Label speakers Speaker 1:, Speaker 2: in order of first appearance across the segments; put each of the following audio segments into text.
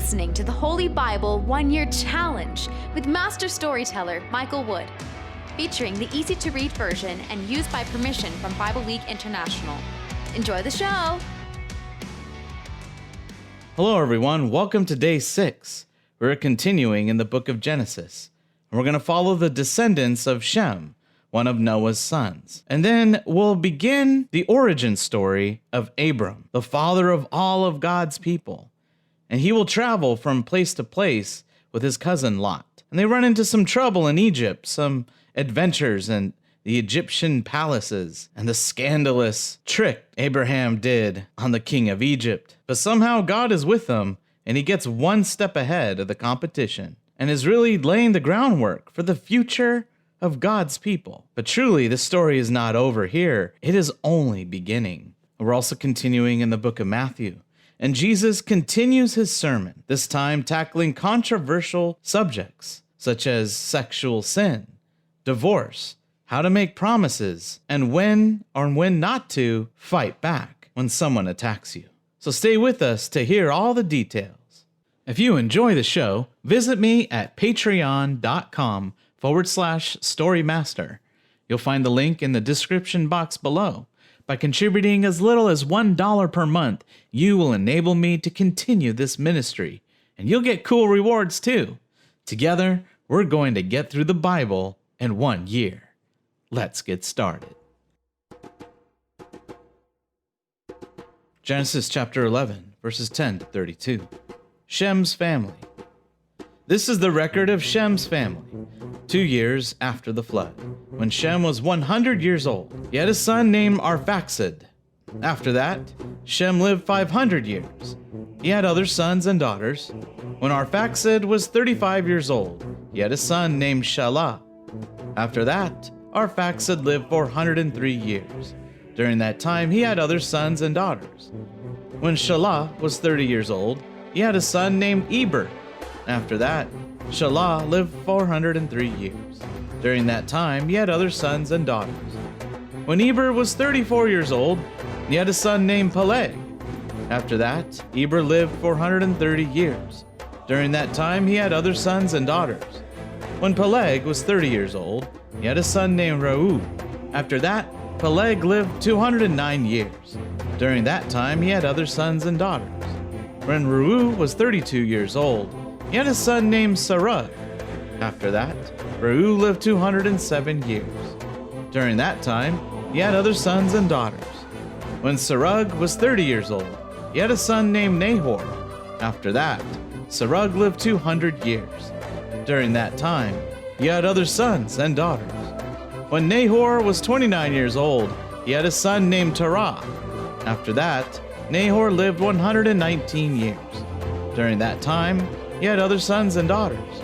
Speaker 1: listening to the Holy Bible 1-Year Challenge with Master Storyteller Michael Wood, featuring the easy-to-read version and used by permission from Bible League International. Enjoy the show!
Speaker 2: Hello everyone, welcome to day 6. We're continuing in the book of Genesis, and we're going to follow the descendants of Shem, one of Noah's sons. And then we'll begin the origin story of Abram, the father of all of God's people. And he will travel from place to place with his cousin Lot. And they run into some trouble in Egypt, some adventures in the Egyptian palaces, and the scandalous trick Abraham did on the king of Egypt. But somehow God is with them, and he gets one step ahead of the competition, and is really laying the groundwork for the future of God's people. But truly, the story is not over here. It is only beginning. We're also continuing in the book of Matthew, and Jesus continues his sermon, this time tackling controversial subjects such as sexual sin, divorce, how to make promises, and when or when not to fight back when someone attacks you. So stay with us to hear all the details. If you enjoy the show, visit me at patreon.com/storymaster. You'll find the link in the description box below. By contributing as little as $1 per month, you will enable me to continue this ministry, and you'll get cool rewards too. Together, we're going to get through the Bible in 1 year. Let's get started. Genesis chapter 11, verses 10 to 32. Shem's family. This is the record of Shem's family. 2 years after the flood, when Shem was 100 years old, he had a son named Arphaxad. After that, Shem lived 500 years. He had other sons and daughters. When Arphaxad was 35 years old, he had a son named Shelah. After that, Arphaxad lived 403 years. During that time, he had other sons and daughters. When Shelah was 30 years old, he had a son named Eber. After that, Shelah lived 403 years. During that time, he had other sons and daughters. When Eber was 34 years old, he had a son named Peleg. After that, Eber lived 430 years. During that time, he had other sons and daughters. When Peleg was 30 years old, he had a son named Reu. After that, Peleg lived 209 years. During that time, he had other sons and daughters. When Reu was 32 years old, he had a son named Serug. After that, Reu lived 207 years. During that time, he had other sons and daughters. When Serug was 30 years old, he had a son named Nahor. After that, Serug lived 200 years. During that time, he had other sons and daughters. When Nahor was 29 years old, he had a son named Terah. After that, Nahor lived 119 years. During that time, he had other sons and daughters.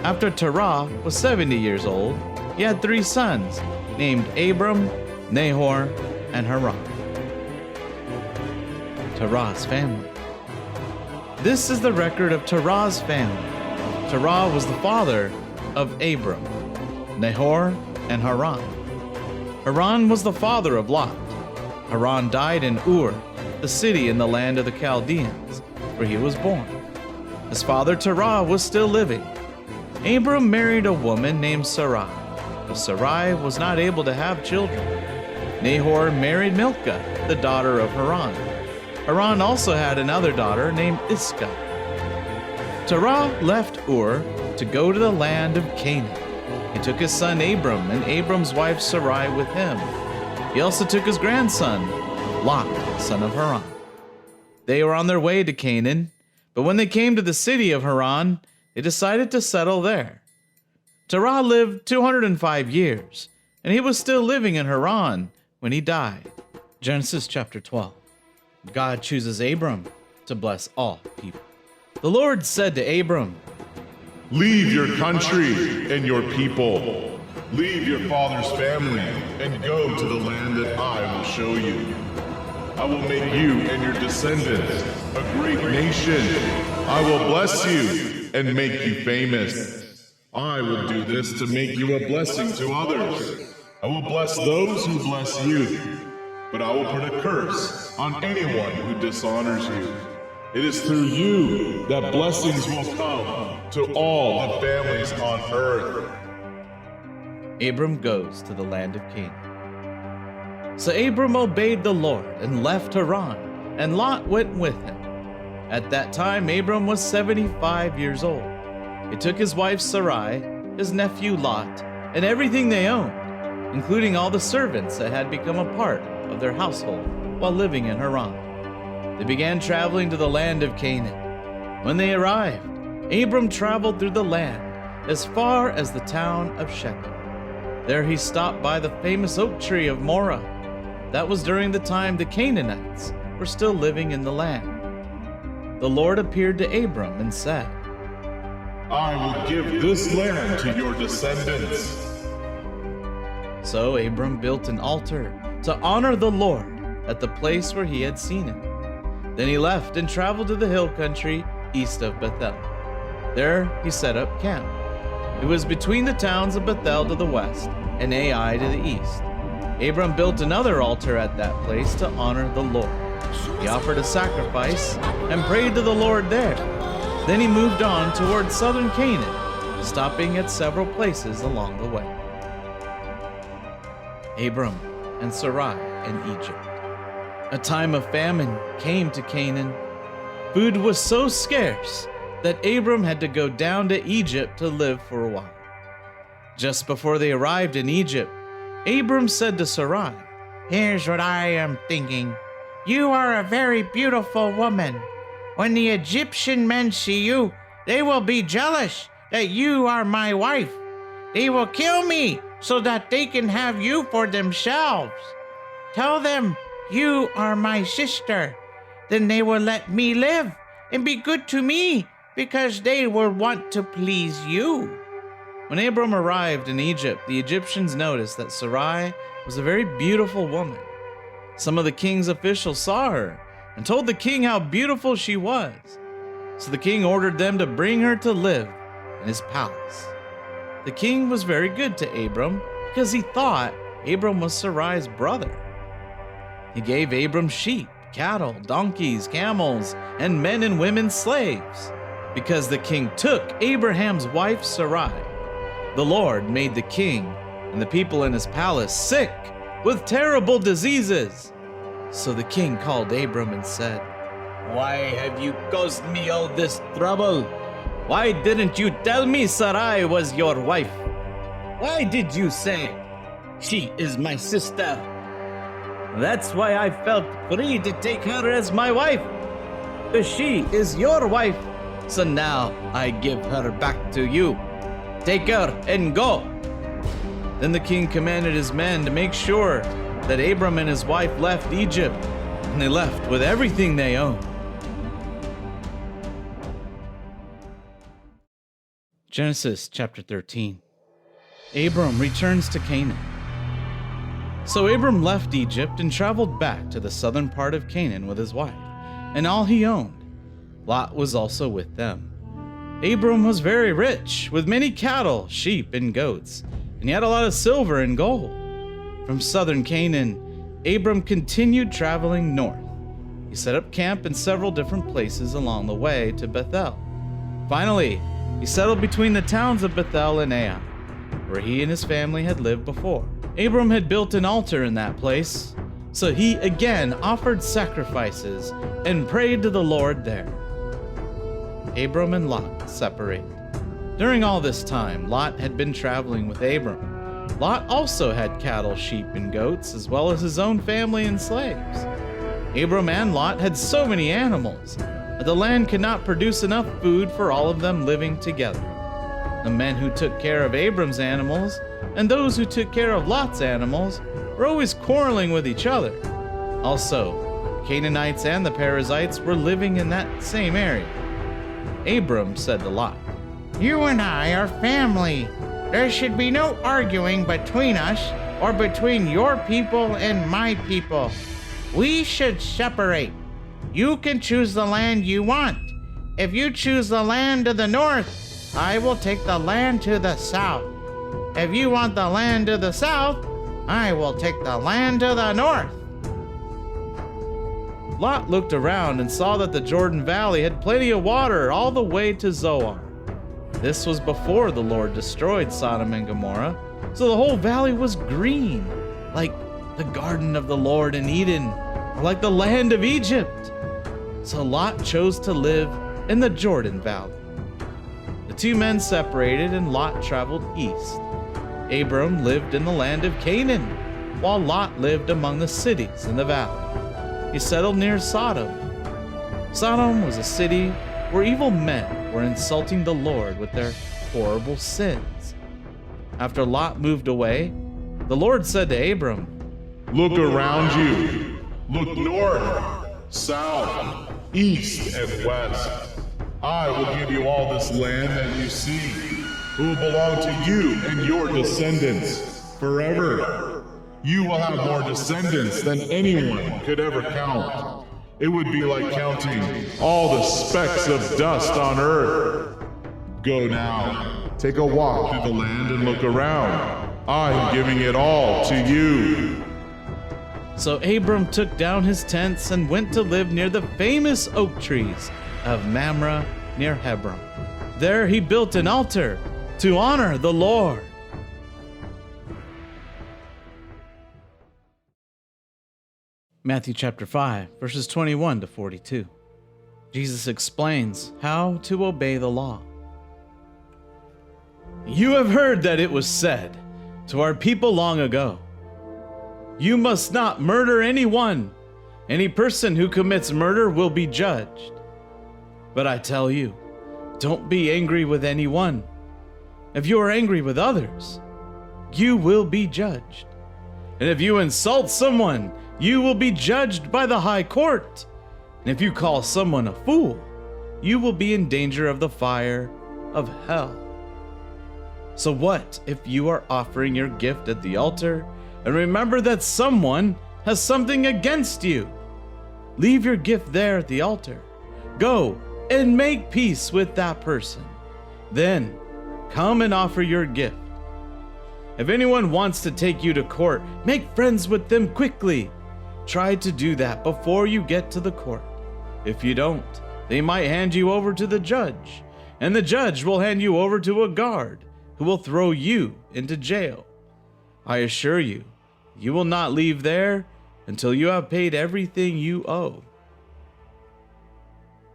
Speaker 2: After Terah was 70 years old, he had 3 sons named Abram, Nahor, and Haran. Terah's family. This is the record of Terah's family. Terah was the father of Abram, Nahor, and Haran. Haran was the father of Lot. Haran died in Ur, the city in the land of the Chaldeans, where he was born. His father Terah was still living. Abram married a woman named Sarai, but Sarai was not able to have children. Nahor married Milcah, the daughter of Haran. Haran also had another daughter named Iscah. Terah left Ur to go to the land of Canaan. He took his son Abram and Abram's wife Sarai with him. He also took his grandson, Lot, son of Haran. They were on their way to Canaan, but when they came to the city of Haran, they decided to settle there. Terah lived 205 years, and he was still living in Haran when he died. Genesis chapter 12. God chooses Abram to bless all people. The Lord said to Abram,
Speaker 3: "Leave your country and your people. Leave your father's family and go to the land that I will show you. I will make you and your descendants a great nation. I will bless you and make you famous. I will do this to make you a blessing to others. I will bless those who bless you, but I will put a curse on anyone who dishonors you. It is through you that blessings will come to all the families on earth.
Speaker 2: Abram goes to the land of Canaan. So Abram obeyed the Lord and left Haran, and Lot went with him. At that time, Abram was 75 years old. He took his wife Sarai, his nephew Lot, and everything they owned, including all the servants that had become a part of their household while living in Haran. They began traveling to the land of Canaan. When they arrived, Abram traveled through the land as far as the town of Shechem. There he stopped by the famous oak tree of Morah. That was during the time the Canaanites were still living in the land. The Lord appeared to Abram and said,
Speaker 3: I will give this land to your descendants.
Speaker 2: So Abram built an altar to honor the Lord at the place where he had seen him. Then he left and traveled to the hill country east of Bethel. There he set up camp. It was between the towns of Bethel to the west and Ai to the east. Abram built another altar at that place to honor the Lord. He offered a sacrifice and prayed to the Lord there. Then he moved on toward southern Canaan, stopping at several places along the way. Abram and Sarai in Egypt. A time of famine came to Canaan. Food was so scarce that Abram had to go down to Egypt to live for a while. Just before they arrived in Egypt, Abram said to Sarai, Here's what I am thinking. You are a very beautiful woman. When the Egyptian men see you, they will be jealous that you are my wife. They will kill me so that they can have you for themselves. Tell them you are my sister. Then they will let me live and be good to me because they will want to please you. When Abram arrived in Egypt, the Egyptians noticed that Sarai was a very beautiful woman. Some of the king's officials saw her and told the king how beautiful she was. So the king ordered them to bring her to live in his palace. The king was very good to Abram because he thought Abram was Sarai's brother. He gave Abram sheep, cattle, donkeys, camels, and men and women slaves because the king took Abraham's wife Sarai. The Lord made the king and the people in his palace sick with terrible diseases. So the king called Abram and said, Why have you caused me all this trouble? Why didn't you tell me Sarai was your wife? Why did you say, She is my sister? That's why I felt free to take her as my wife. But she is your wife, so now I give her back to you. Take her and go. Then the king commanded his men to make sure that Abram and his wife left Egypt, and they left with everything they owned. Genesis chapter 13. Abram returns to Canaan. So Abram left Egypt and traveled back to the southern part of Canaan with his wife, and all he owned. Lot was also with them. Abram was very rich, with many cattle, sheep, and goats, and he had a lot of silver and gold. From southern Canaan, Abram continued traveling north. He set up camp in several different places along the way to Bethel. Finally, he settled between the towns of Bethel and Ai, where he and his family had lived before. Abram had built an altar in that place, so he again offered sacrifices and prayed to the Lord there. Abram and Lot separated. During all this time, Lot had been traveling with Abram. Lot also had cattle, sheep, and goats, as well as his own family and slaves. Abram and Lot had so many animals that the land could not produce enough food for all of them living together. The men who took care of Abram's animals and those who took care of Lot's animals were always quarreling with each other. Also, the Canaanites and the Perizzites were living in that same area. Abram said to Lot, You and I are family. There should be no arguing between us or between your people and my people. We should separate. You can choose the land you want. If you choose the land to the north, I will take the land to the south. If you want the land to the south, I will take the land to the north. Lot looked around and saw that the Jordan Valley had plenty of water all the way to Zoar. This was before the Lord destroyed Sodom and Gomorrah, so the whole valley was green, like the garden of the Lord in Eden, or like the land of Egypt. So Lot chose to live in the Jordan Valley. The two men separated and Lot traveled east. Abram lived in the land of Canaan, while Lot lived among the cities in the valley. He settled near Sodom. Sodom was a city where evil men were insulting the Lord with their horrible sins. After Lot moved away, the Lord said to Abram,
Speaker 3: Look around you. Look north, south, east, and west. I will give you all this land that you see. It will belong to you and your descendants forever. You will have more descendants than anyone could ever count. It would be like counting all the specks of dust on earth. Go now, take a walk through the land and look around. I'm giving it all to you.
Speaker 2: So Abram took down his tents and went to live near the famous oak trees of Mamre near Hebron. There he built an altar to honor the Lord. Matthew chapter 5, verses 21 to 42. Jesus explains how to obey the law. You have heard that it was said to our people long ago, you must not murder anyone. Any person who commits murder will be judged. But I tell you, don't be angry with anyone. If you are angry with others, you will be judged. And if you insult someone, you will be judged by the high court. And if you call someone a fool, you will be in danger of the fire of hell. So what if you are offering your gift at the altar and remember that someone has something against you? Leave your gift there at the altar. Go and make peace with that person. Then come and offer your gift. If anyone wants to take you to court, make friends with them quickly. Try to do that before you get to the court. If you don't, they might hand you over to the judge, and the judge will hand you over to a guard who will throw you into jail. I assure you, you will not leave there until you have paid everything you owe.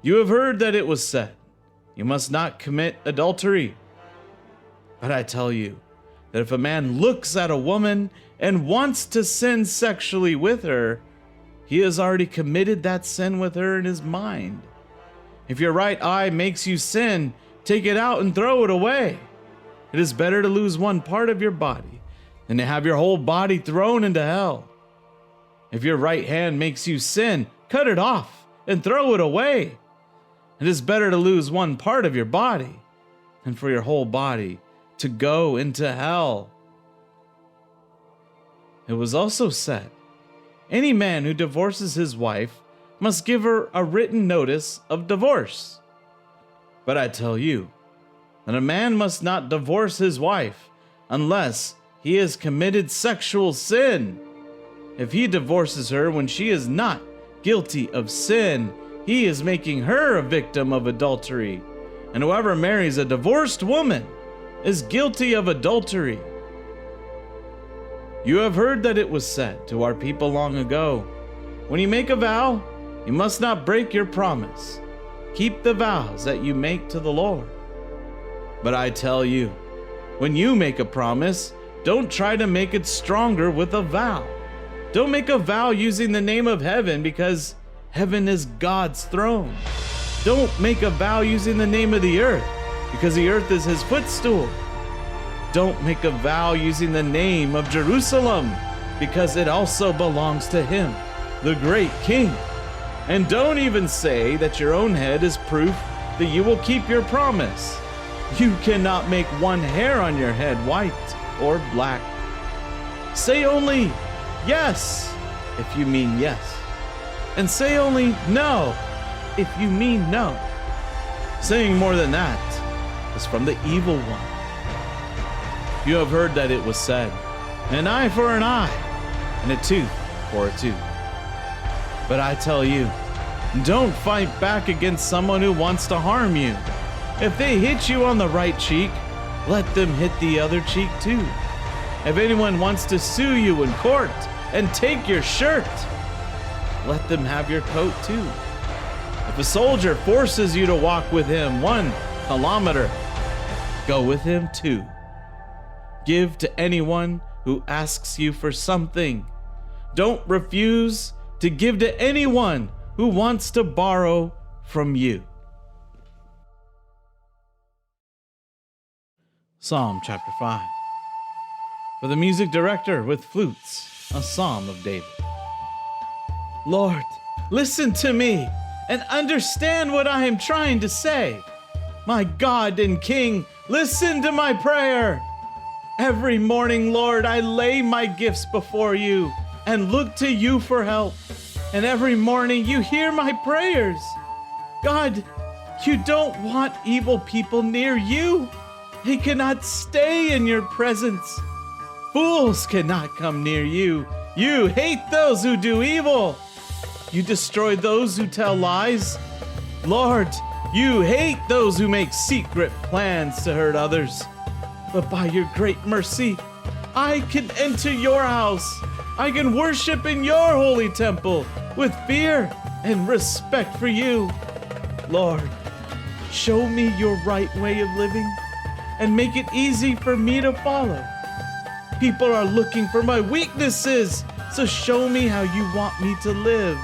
Speaker 2: You have heard that it was said, you must not commit adultery. But I tell you that if a man looks at a woman and wants to sin sexually with her, he has already committed that sin with her in his mind. If your right eye makes you sin, take it out and throw it away. It is better to lose one part of your body than to have your whole body thrown into hell. If your right hand makes you sin, cut it off and throw it away. It is better to lose one part of your body than for your whole body to go into hell. It was also said, any man who divorces his wife must give her a written notice of divorce. But I tell you that a man must not divorce his wife unless he has committed sexual sin. If he divorces her when she is not guilty of sin, he is making her a victim of adultery. And whoever marries a divorced woman is guilty of adultery. You have heard that it was said to our people long ago, when you make a vow, you must not break your promise. Keep the vows that you make to the Lord. But I tell you, when you make a promise, don't try to make it stronger with a vow. Don't make a vow using the name of heaven, because heaven is God's throne. Don't make a vow using the name of the earth, because the earth is his footstool. Don't make a vow using the name of Jerusalem, because it also belongs to him, the great king. And don't even say that your own head is proof that you will keep your promise. You cannot make one hair on your head white or black. Say only yes if you mean yes, and say only no if you mean no. Saying more than that is from the evil one. You have heard that it was said, an eye for an eye, and a tooth for a tooth. But I tell you, don't fight back against someone who wants to harm you. If they hit you on the right cheek, let them hit the other cheek too. If anyone wants to sue you in court and take your shirt, let them have your coat too. If a soldier forces you to walk with him 1 kilometer, go with him 2. Give to anyone who asks you for something. Don't refuse to give to anyone who wants to borrow from you. Psalm chapter 5. For the music director with flutes, a psalm of David. Lord, listen to me and understand what I am trying to say. My God and King, listen to my prayer. Every morning, Lord, I lay my gifts before you and look to you for help. And every morning you hear my prayers. God, you don't want evil people near you. They cannot stay in your presence. Fools cannot come near you. You hate those who do evil. You destroy those who tell lies. Lord, you hate those who make secret plans to hurt others. But by your great mercy, I can enter your house. I can worship in your holy temple with fear and respect for you. Lord, show me your right way of living and make it easy for me to follow. People are looking for my weaknesses, so show me how you want me to live.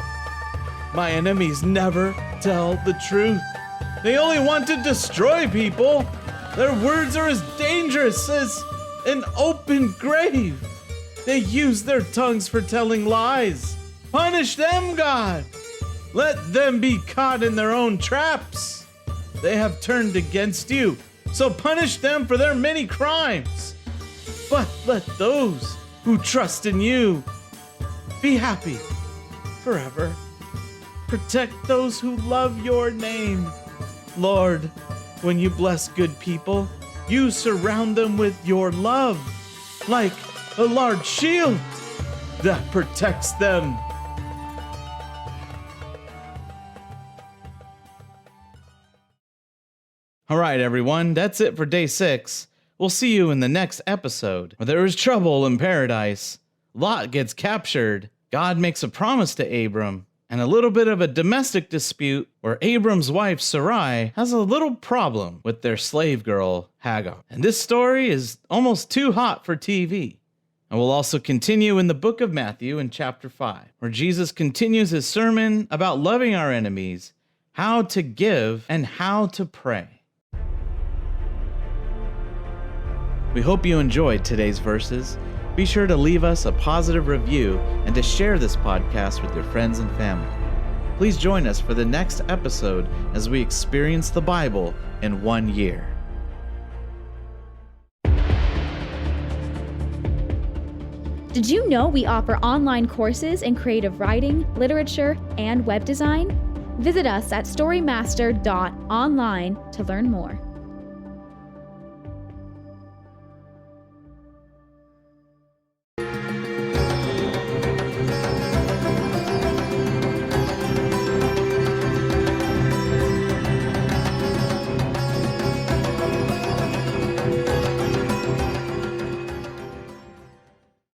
Speaker 2: My enemies never tell the truth. They only want to destroy people. Their words are as dangerous as an open grave. They use their tongues for telling lies. Punish them, God. Let them be caught in their own traps. They have turned against you, so punish them for their many crimes. But let those who trust in you be happy forever. Protect those who love your name. Lord, when you bless good people, you surround them with your love, like a large shield that protects them. All right, everyone, that's it for day 6. We'll see you in the next episode, where there is trouble in paradise. Lot gets captured. God makes a promise to Abram, and a little bit of a domestic dispute where Abram's wife Sarai has a little problem with their slave girl Hagar. And this story is almost too hot for TV. And we'll also continue in the book of Matthew in chapter 5, where Jesus continues his sermon about loving our enemies, how to give, and how to pray. We hope you enjoyed today's verses. Be sure to leave us a positive review and to share this podcast with your friends and family. Please join us for the next episode as we experience the Bible in 1 year.
Speaker 4: Did you know we offer online courses in creative writing, literature, and web design? Visit us at storymaster.online to learn more.